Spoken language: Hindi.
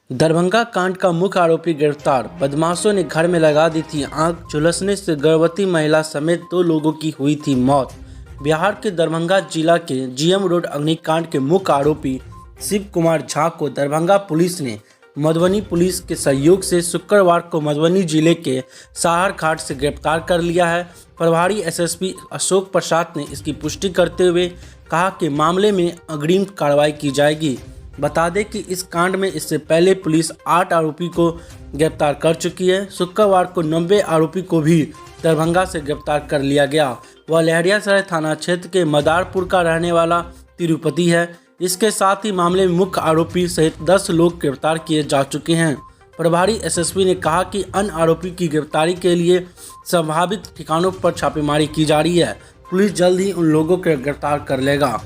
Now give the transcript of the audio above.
दरभंगा कांड का मुख्य आरोपी गिरफ्तार। बदमाशों ने घर में लगा दी थी आग, झुलसने से गर्भवती महिला समेत 2 लोगों की हुई थी मौत। बिहार के दरभंगा जिला के जीएम रोड अग्निकांड के मुख्य आरोपी शिव कुमार झा को दरभंगा पुलिस ने मधुबनी पुलिस के सहयोग से शुक्रवार को मधुबनी जिले के साहर घाट से गिरफ्तार कर लिया है। प्रभारी एसएसपी अशोक प्रसाद ने इसकी पुष्टि करते हुए कहा कि मामले में अग्रिम कार्रवाई की जाएगी। बता दें कि इस कांड में इससे पहले पुलिस 8 आरोपी को गिरफ्तार कर चुकी है। शुक्रवार को 90 आरोपी को भी दरभंगा से गिरफ्तार कर लिया गया। वह लहरियासराय थाना क्षेत्र के मदारपुर का रहने वाला तिरुपति है। इसके साथ ही मामले में मुख्य आरोपी सहित 10 लोग गिरफ्तार किए जा चुके हैं। प्रभारी एसएसपी ने कहा कि अन्य आरोपी की गिरफ्तारी के लिए संभावित ठिकानों पर छापेमारी की जा रही है। पुलिस जल्द ही उन लोगों को गिरफ्तार कर लेगा।